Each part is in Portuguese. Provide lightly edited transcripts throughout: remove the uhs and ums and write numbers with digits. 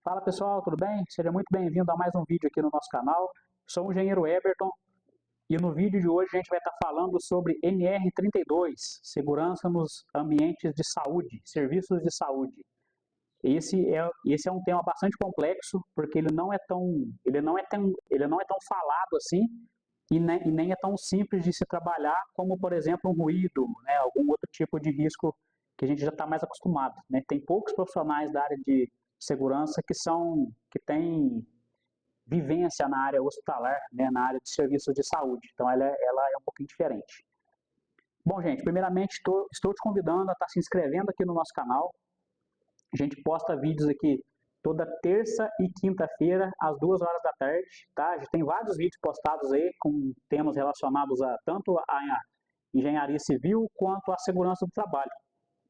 Fala pessoal, tudo bem? Seja muito bem-vindo a mais um vídeo aqui no nosso canal. Sou o engenheiro Eberton e no vídeo de hoje a gente vai estar falando sobre NR32, segurança nos ambientes de saúde, serviços de saúde. Esse é um tema bastante complexo porque ele não é tão falado assim e nem é tão simples de se trabalhar como, por exemplo, um ruído, né, algum outro tipo de risco que a gente já está mais acostumado, né? Tem poucos profissionais da área de segurança que têm vivência na área hospitalar, né, na área de serviços de saúde. Então, ela é um pouquinho diferente. Bom, gente, primeiramente, estou te convidando a estar se inscrevendo aqui no nosso canal. A gente posta vídeos aqui toda terça e quinta-feira, às 2 horas da tarde, tá? A gente tem vários vídeos postados aí com temas relacionados a tanto a engenharia civil quanto a segurança do trabalho,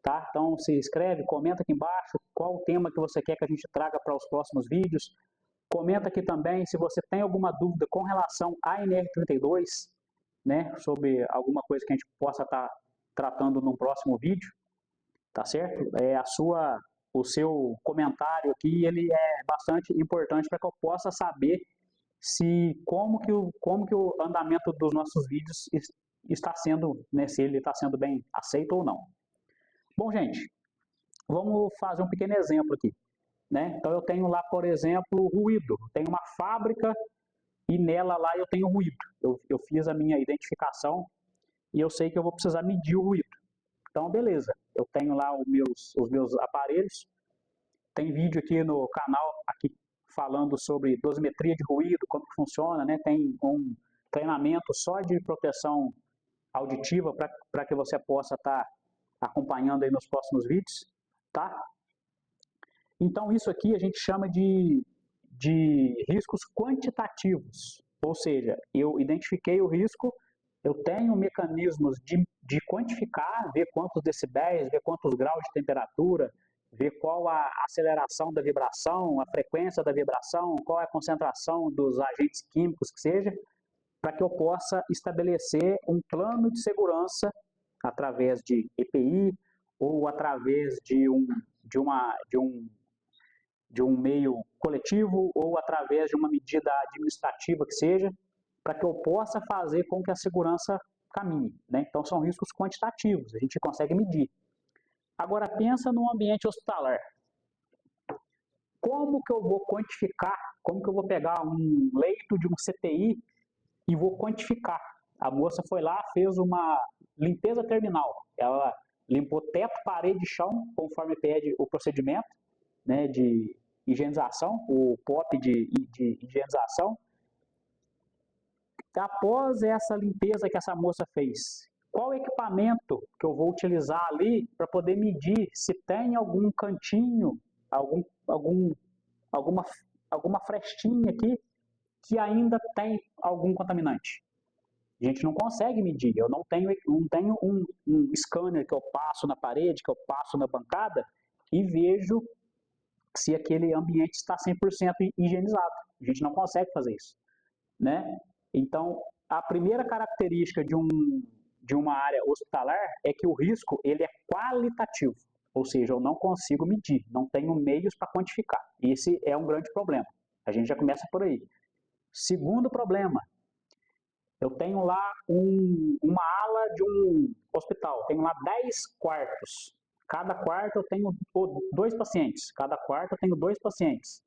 tá? Então se inscreve, comenta aqui embaixo qual o tema que você quer que a gente traga para os próximos vídeos. Comenta aqui também se você tem alguma dúvida com relação à NR32, né? Sobre alguma coisa que a gente possa estar tratando no próximo vídeo, tá certo? O seu comentário aqui, ele é bastante importante para que eu possa saber como que o andamento dos nossos vídeos está sendo, né, se ele está sendo bem aceito ou não. Bom, gente, vamos fazer um pequeno exemplo aqui, né? Então eu tenho lá, por exemplo, ruído. Tenho uma fábrica e nela lá eu tenho ruído. Eu fiz a minha identificação e eu sei que eu vou precisar medir o ruído. Então, beleza, eu tenho lá os meus aparelhos, tem vídeo aqui no canal aqui falando sobre dosimetria de ruído, como que funciona, né? Tem um treinamento só de proteção auditiva para que você possa estar acompanhando aí nos próximos vídeos, tá? Então, isso aqui a gente chama de riscos quantitativos, ou seja, eu identifiquei o risco, eu tenho mecanismos de quantificar, ver quantos decibéis, ver quantos graus de temperatura, ver qual a aceleração da vibração, a frequência da vibração, qual é a concentração dos agentes químicos que seja, para que eu possa estabelecer um plano de segurança através de EPI ou através de um meio coletivo ou através de uma medida administrativa que seja, para que eu possa fazer com que a segurança caminhe, né? Então são riscos quantitativos, a gente consegue medir. Agora pensa no ambiente hospitalar. Como que eu vou quantificar? Como que eu vou pegar um leito de um CTI e vou quantificar? A moça foi lá, fez uma limpeza terminal. Ela limpou teto, parede, chão, conforme pede o procedimento, né, de higienização, o POP de higienização. Após essa limpeza que essa moça fez, qual equipamento que eu vou utilizar ali para poder medir se tem algum cantinho, alguma, alguma frestinha aqui que ainda tem algum contaminante? A gente não consegue medir. Eu não tenho um scanner que eu passo na parede, que eu passo na bancada e vejo se aquele ambiente está 100% higienizado. A gente não consegue fazer isso, né? Então, a primeira característica de uma área hospitalar é que o risco ele é qualitativo, ou seja, eu não consigo medir, não tenho meios para quantificar. Esse é um grande problema. A gente já começa por aí. Segundo problema, eu tenho lá uma ala de um hospital, tenho lá 10 quartos. Cada quarto eu tenho 2 pacientes, cada quarto eu tenho 2 pacientes.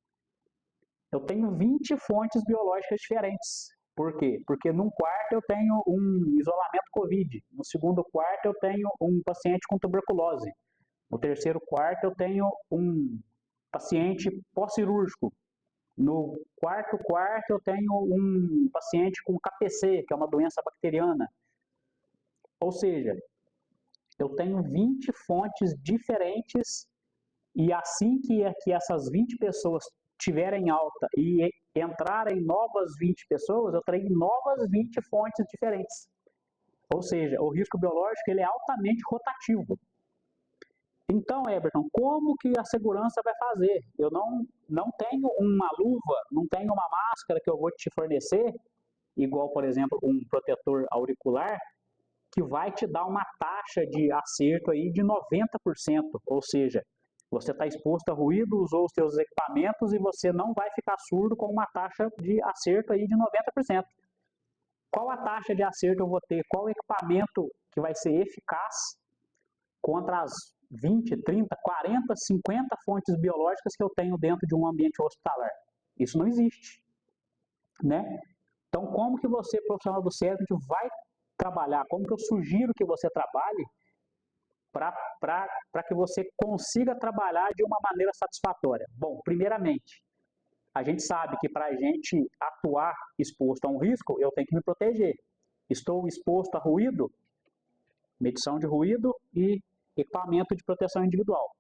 Eu tenho 20 fontes biológicas diferentes. Por quê? Porque num quarto eu tenho um isolamento COVID, no segundo quarto eu tenho um paciente com tuberculose, no terceiro quarto eu tenho um paciente pós-cirúrgico, no quarto quarto eu tenho um paciente com KPC, que é uma doença bacteriana. Ou seja, eu tenho 20 fontes diferentes e assim que essas 20 pessoas tiverem alta e entrarem novas 20 pessoas, eu terei novas 20 fontes diferentes. Ou seja, o risco biológico ele é altamente rotativo. Então, Eberton, como que a segurança vai fazer? Eu não tenho uma luva, não tenho uma máscara que eu vou te fornecer, igual, por exemplo, um protetor auricular, que vai te dar uma taxa de acerto aí de 90%. Ou seja, Você está exposto a ruído, usou os seus equipamentos e você não vai ficar surdo com uma taxa de acerto aí de 90%. Qual a taxa de acerto eu vou ter? Qual equipamento que vai ser eficaz contra as 20, 30, 40, 50 fontes biológicas que eu tenho dentro de um ambiente hospitalar? Isso não existe, né? Então, como que você, profissional do cérebro, vai trabalhar? Como que eu sugiro que você trabalhe para que você consiga trabalhar de uma maneira satisfatória? Bom, primeiramente, a gente sabe que para a gente atuar exposto a um risco, eu tenho que me proteger. Estou exposto a ruído, medição de ruído e equipamento de proteção individual.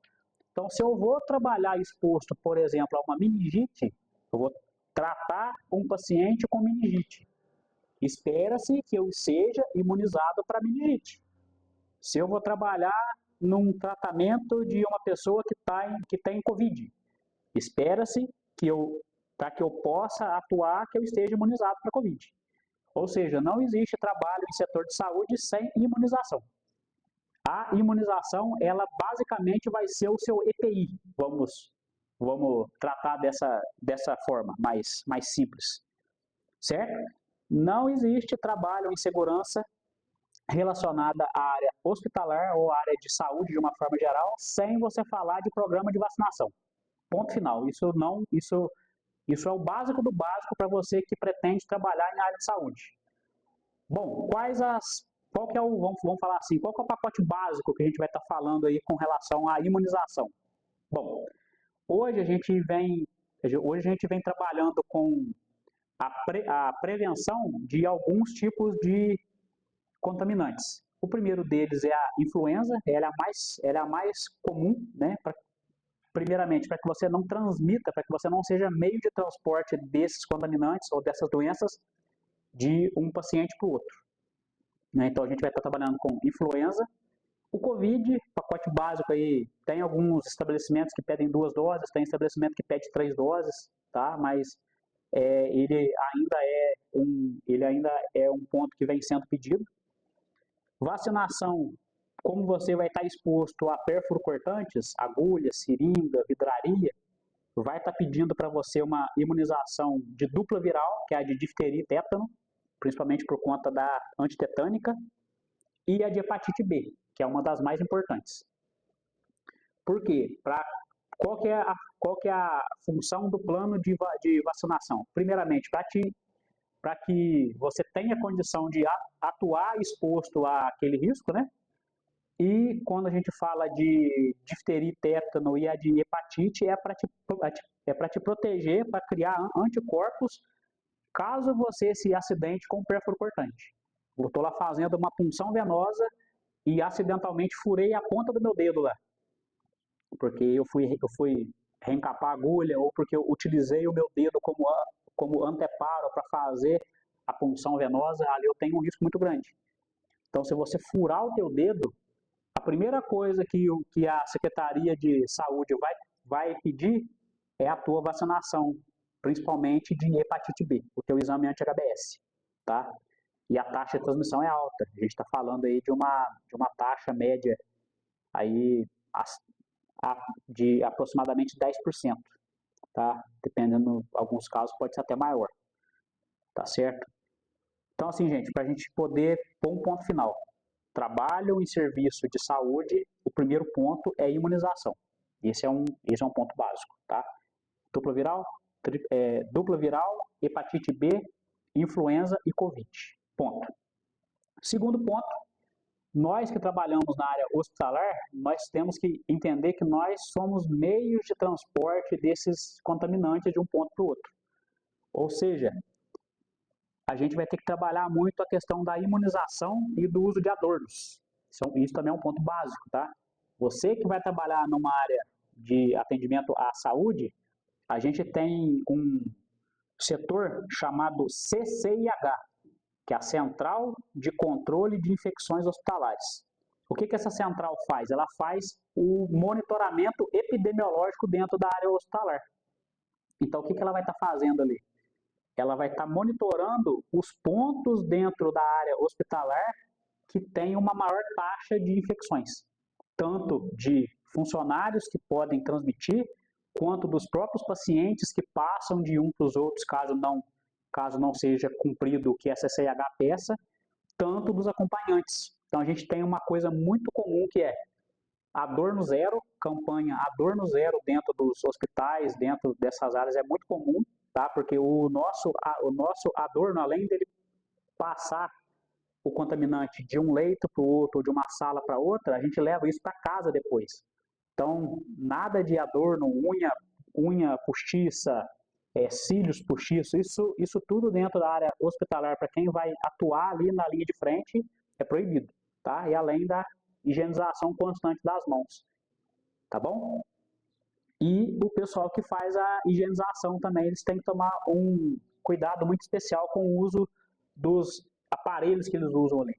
Então, se eu vou trabalhar exposto, por exemplo, a uma meningite, eu vou tratar um paciente com meningite. Espera-se que eu seja imunizado para meningite. Se eu vou trabalhar num tratamento de uma pessoa que tem Covid, espera-se que para que eu possa atuar, que eu esteja imunizado para Covid. Ou seja, não existe trabalho em setor de saúde sem imunização. A imunização, ela basicamente vai ser o seu EPI, vamos tratar dessa forma mais simples, certo? Não existe trabalho em segurança relacionada à área hospitalar ou à área de saúde de uma forma geral, sem você falar de programa de vacinação. Ponto final. Isso é o básico do básico para você que pretende trabalhar em área de saúde. Bom, qual que é vamos falar assim, qual que é o pacote básico que a gente vai estar falando aí com relação à imunização? Bom, hoje a gente vem trabalhando com a prevenção de alguns tipos de contaminantes. O primeiro deles é a influenza, ela é a mais comum, né? Primeiramente, para que você não transmita, para que você não seja meio de transporte desses contaminantes ou dessas doenças de um paciente para o outro. Né? Então, a gente vai estar trabalhando com influenza. O Covid, pacote básico aí, tem alguns estabelecimentos que pedem 2 doses, tem estabelecimento que pede 3 doses, tá? Mas ele ainda é um ponto que vem sendo pedido. Vacinação, como você vai estar exposto a pérfuro cortantes, agulha, seringa, vidraria, vai estar pedindo para você uma imunização de dupla viral, que é a de difteria e tétano, principalmente por conta da antitetânica, e a de hepatite B, que é uma das mais importantes. Por quê? Qual que é a função do plano de vacinação? Primeiramente, para que você tenha condição de atuar exposto àquele risco, né? E quando a gente fala de difteria e tétano e a de hepatite, é para te proteger, para criar anticorpos, caso você se acidente com um pérfuro cortante. Eu estou lá fazendo uma punção venosa e acidentalmente furei a ponta do meu dedo lá, porque eu fui reencapar a agulha ou porque eu utilizei o meu dedo como anteparo para fazer a punção venosa, ali eu tenho um risco muito grande. Então, se você furar o teu dedo, a primeira coisa que a Secretaria de Saúde vai pedir é a tua vacinação, principalmente de hepatite B, o teu exame anti-HBS, tá? E a taxa de transmissão é alta. A gente está falando aí de uma taxa média aí de aproximadamente 10%, tá? Dependendo, em alguns casos pode ser até maior, tá certo? Então, assim, gente, para a gente poder pôr um ponto final, trabalho em serviço de saúde, o primeiro ponto é imunização. Esse é um ponto básico, tá? Dupla viral, hepatite B, influenza e Covid. Ponto. Segundo ponto, nós que trabalhamos na área hospitalar, nós temos que entender que nós somos meios de transporte desses contaminantes de um ponto para o outro. Ou seja, a gente vai ter que trabalhar muito a questão da imunização e do uso de adornos. Isso também é um ponto básico, tá? Você que vai trabalhar numa área de atendimento à saúde, a gente tem um setor chamado CCIH, que é a Central de Controle de Infecções Hospitalares. O que essa central faz? Ela faz o monitoramento epidemiológico dentro da área hospitalar. Então, o que ela vai estar fazendo ali? Ela vai estar monitorando os pontos dentro da área hospitalar que tem uma maior taxa de infecções, tanto de funcionários que podem transmitir, quanto dos próprios pacientes que passam de um para os outros, caso não seja cumprido o que essa CCH peça, tanto dos acompanhantes. Então a gente tem uma coisa muito comum que é a dor no zero, campanha a dor no zero dentro dos hospitais, dentro dessas áreas é muito comum, tá? Porque o nosso adorno, além dele passar o contaminante de um leito para o outro, ou de uma sala para outra, a gente leva isso para casa depois. Então, nada de adorno, unha postiça, cílios postiços, isso tudo dentro da área hospitalar, para quem vai atuar ali na linha de frente, é proibido, tá? E além da higienização constante das mãos, tá bom? E o pessoal que faz a higienização também, eles têm que tomar um cuidado muito especial com o uso dos aparelhos que eles usam ali,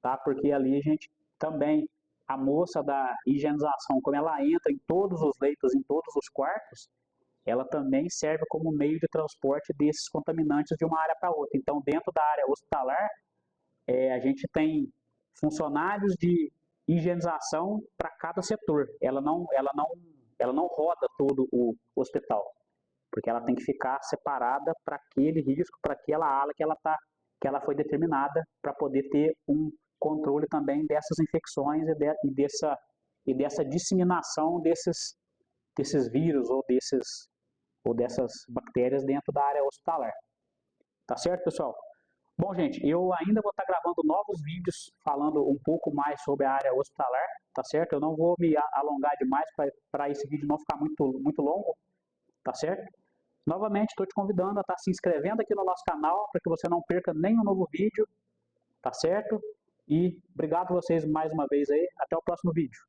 tá? Porque ali a gente também, a moça da higienização, como ela entra em todos os leitos, em todos os quartos, ela também serve como meio de transporte desses contaminantes de uma área para outra. Então, dentro da área hospitalar, a gente tem funcionários de higienização para cada setor. Ela não roda todo o hospital, porque ela tem que ficar separada para aquele risco, para aquela ala que ela foi determinada, para poder ter um controle também dessas infecções e dessa disseminação desses vírus ou dessas bactérias dentro da área hospitalar. Tá certo, pessoal? Bom, gente, eu ainda vou estar gravando novos vídeos falando um pouco mais sobre a área hospitalar, tá certo? Eu não vou me alongar demais para esse vídeo não ficar muito longo, tá certo? Novamente, estou te convidando a estar se inscrevendo aqui no nosso canal para que você não perca nenhum novo vídeo, tá certo? E obrigado a vocês mais uma vez aí. Até o próximo vídeo.